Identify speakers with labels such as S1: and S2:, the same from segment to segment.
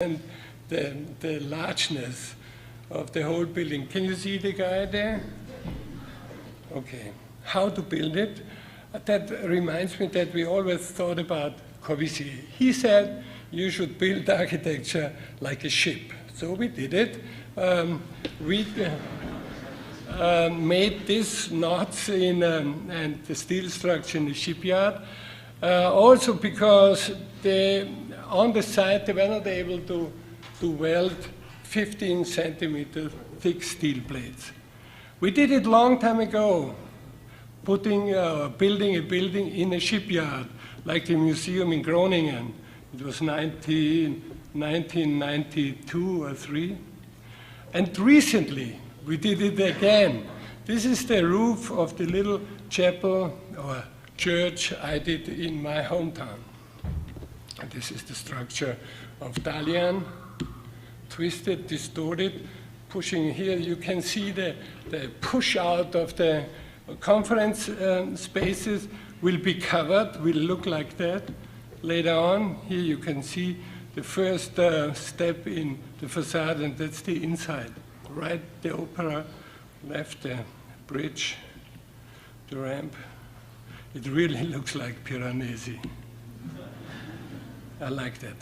S1: and the largeness of the whole building. Can you see the guy there? Okay. How to build it? That reminds me that we always thought about Corbusier. He said you should build architecture like a ship. So we did it. We made these knots in and the steel structure in the shipyard. Also because on the side they were not able to weld 15 centimeter thick steel plates. We did it long time ago, building a building in a shipyard, like the museum in Groningen. It was 1992 or 3. And recently, we did it again. This is the roof of the little chapel or church I did in my hometown. And this is the structure of Dalian, twisted, distorted, pushing here. You can see the push out of the conference spaces will be covered, will look like that. Later on, here you can see the first step in the facade, and that's the inside. Right, the opera, left the bridge, the ramp. It really looks like Piranesi. I like that.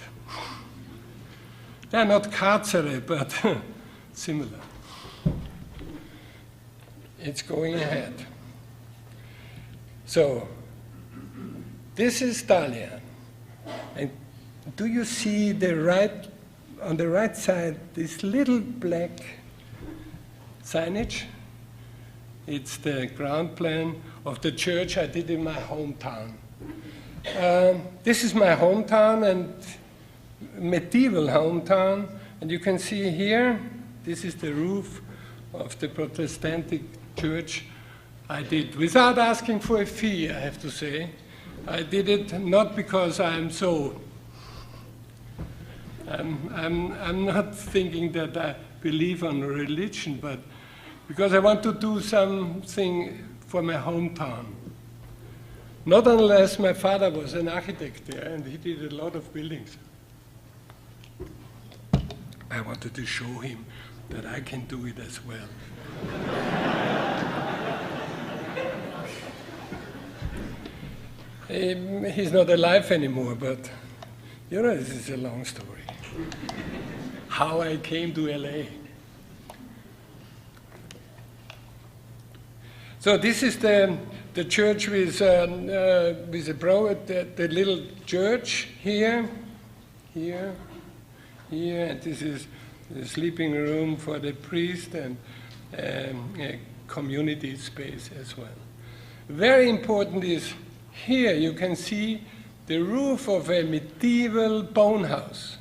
S1: They're not carcere, but similar. It's going ahead. So, this is Dalian. And do you see on the right side, this little black signage? It's the ground plan of the church I did in my hometown. This is my hometown and medieval hometown. And you can see here, this is the roof of the Protestant church I did without asking for a fee, I have to say. I did it not because I'm not thinking that I believe on religion, but because I want to do something for my hometown. Not unless my father was an architect there, and he did a lot of buildings. I wanted to show him that I can do it as well. He's not alive anymore, but you know, this is a long story. How I came to LA. So this is the church with the little church here, and this is the sleeping room for the priest and a community space as well. Very important is here you can see the roof of a medieval bone house.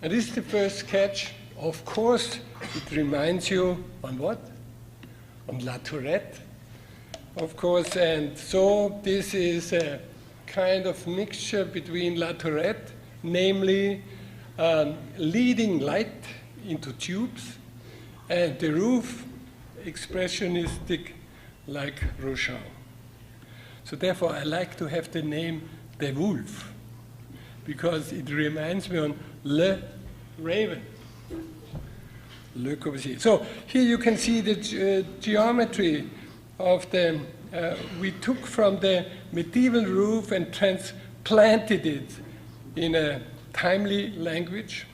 S1: And this is the first sketch. Of course, it reminds you on what? On La Tourette, of course. And so this is a kind of mixture between La Tourette, namely leading light into tubes, and the roof expressionistic like Rochon. So therefore, I like to have the name the Wolf, because it reminds me on Le Raven, Le Corbusier. So here you can see the geometry of the, we took from the medieval roof and transplanted it in a timely language.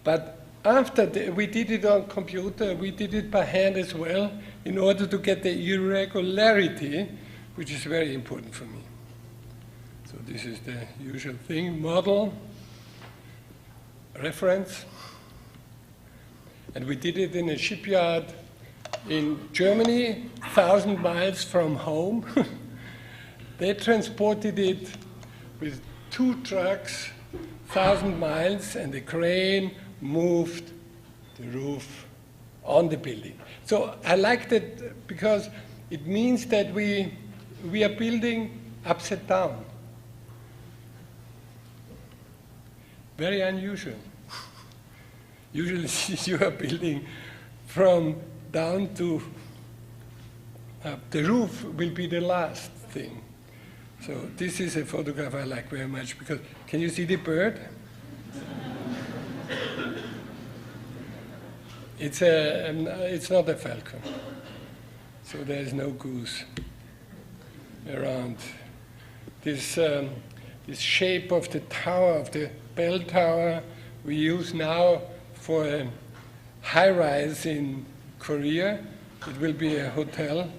S1: But after we did it on computer, we did it by hand as well, in order to get the irregularity, which is very important for me. So this is the usual thing: model, reference. And we did it in a shipyard in Germany, 1,000 miles from home. They transported it with 2 trucks, 1,000 miles, and the crane moved the roof on the building. So I liked it because it means that we are building upside down. Very unusual. Usually you are building from down to up. The roof will be the last thing. So this is a photograph I like very much because, can you see the bird? It's not a falcon, so there is no goose around. This shape of the tower, of the bell tower, we use now for a high-rise in Korea. It will be a hotel.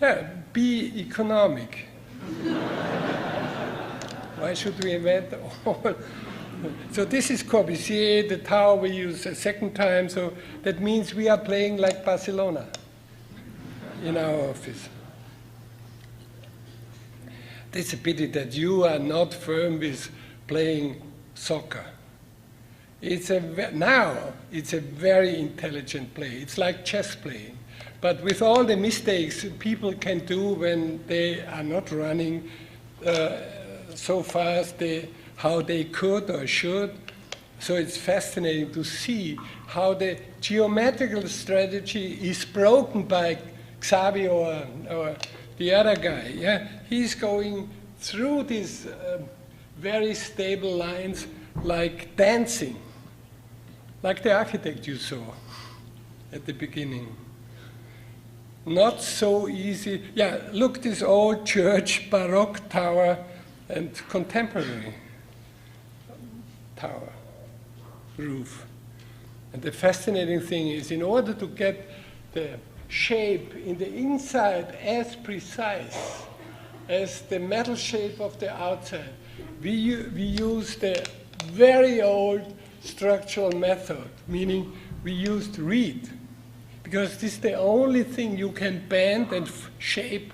S1: Yeah, be economic. Why should we invent all? So this is Corbusier, the tower we use a second time, so that means we are playing like Barcelona in our office. It's a pity that you are not firm with playing soccer. Now it's a very intelligent play. It's like chess playing. But with all the mistakes people can do when they are not running so fast, how they could or should. So it's fascinating to see how the geometrical strategy is broken by Xavi or the other guy. Yeah? He's going through these very stable lines like dancing, like the architect you saw at the beginning. Not so easy. Yeah, look, this old church, Baroque tower and contemporary tower roof. And the fascinating thing is, in order to get the shape in the inside as precise as the metal shape of the outside, we use the very old structural method, meaning we used reed, because this is the only thing you can bend and shape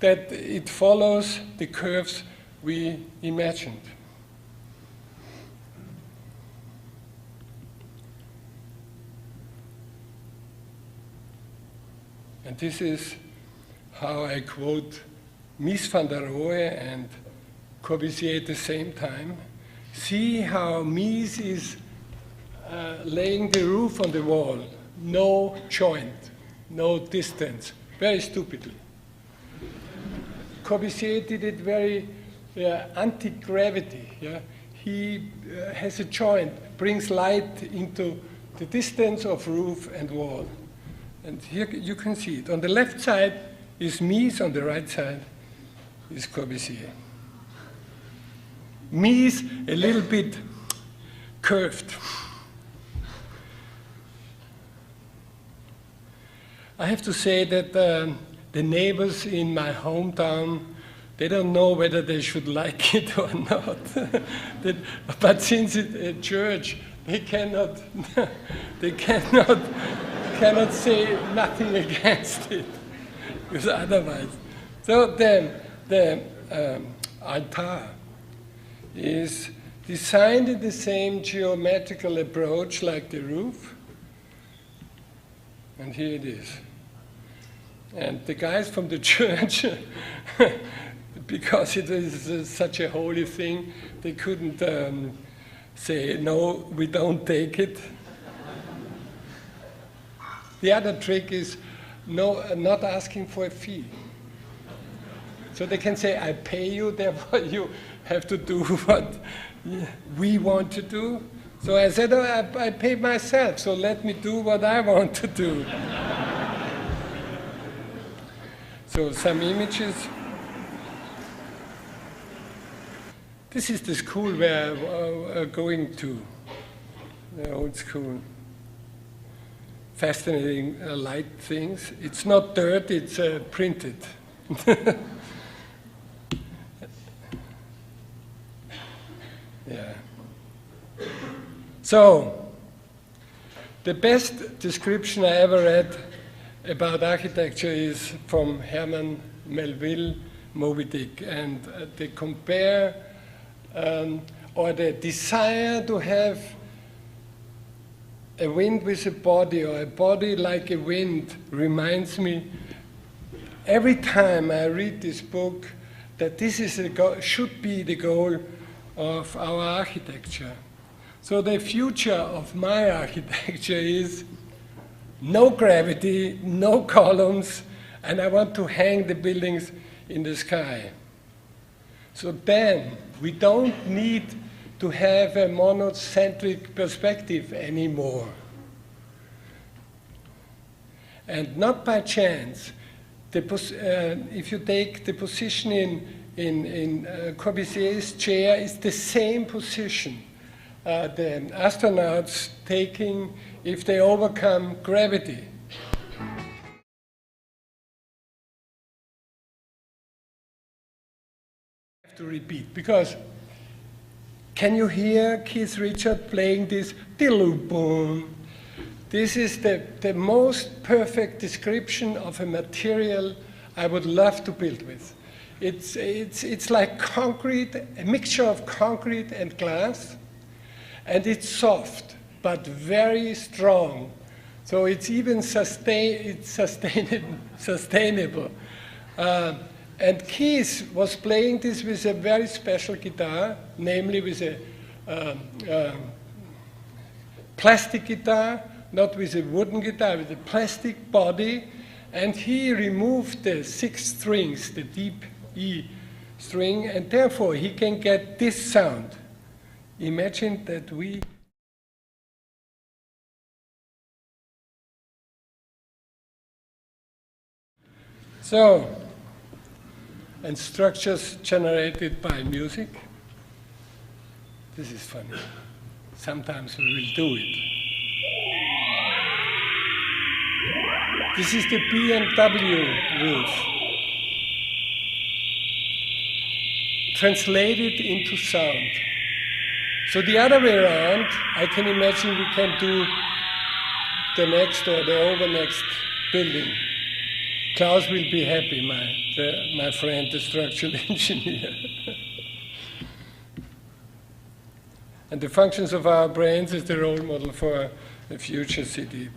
S1: that it follows the curves we imagined. And this is how I quote Mies van der Rohe and Corbusier at the same time. See how Mies is laying the roof on the wall. No joint, no distance, very stupidly. Corbusier did it very anti-gravity. Yeah? He has a joint, brings light into the distance of roof and wall. And here you can see it. On the left side is Mies, on the right side is Corbusier. Mies a little bit curved. I have to say that the neighbors in my hometown, they don't know whether they should like it or not. But since it's a church, they cannot say nothing against it, because otherwise. So the altar is designed in the same geometrical approach like the roof, and here it is. And the guys from the church, because it is such a holy thing, they couldn't say, no, we don't take it. The other trick is not asking for a fee. So they can say, I pay you, therefore you have to do what we want to do. So I said, oh, I pay myself, so let me do what I want to do. So some images. This is the school where I'm going to, the old school. Fascinating light things. It's not dirt, it's printed. Yeah. So, the best description I ever read about architecture is from Herman Melville, Moby Dick, and they compare, or the desire to have a wind with a body, or a body like a wind, reminds me every time I read this book that this is should be the goal of our architecture. So the future of my architecture is no gravity, no columns, and I want to hang the buildings in the sky. So then we don't need to have a monocentric perspective anymore. And not by chance. If you take the position in Corbusier's chair, it's the same position the astronauts taking if they overcome gravity. I have to repeat, because can you hear Keith Richards playing this boom? This is the most perfect description of a material I would love to build with. It's like concrete, a mixture of concrete and glass, and it's soft, but very strong. So it's even sustainable. And Keith was playing this with a very special guitar, namely with a plastic guitar, not with a wooden guitar, with a plastic body, and he removed the 6 strings, the deep E string, and therefore he can get this sound. Imagine that we... So, and structures generated by music. This is funny. Sometimes we will do it. This is the BMW roof. Translated into sound. So the other way around, I can imagine we can do the next or the over next building. Klaus will be happy, my friend, the structural engineer. And the functions of our brains is the role model for a future city.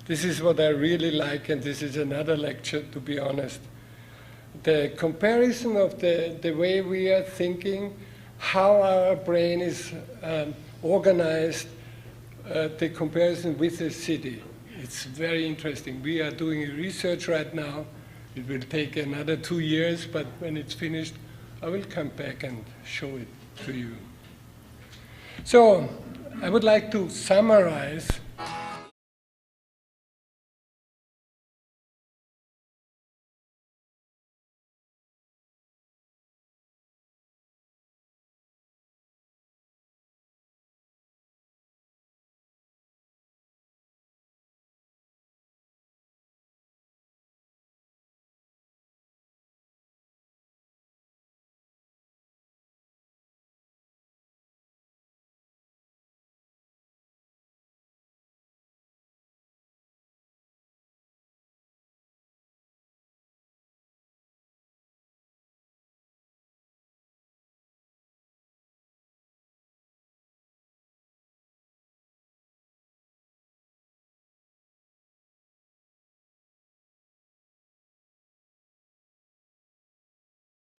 S1: This is what I really like, and this is another lecture, to be honest. The comparison of the way we are thinking, how our brain is organized, the comparison with the city. It's very interesting. We are doing research right now. It will take another 2 years, but when it's finished, I will come back and show it to you. So I would like to summarize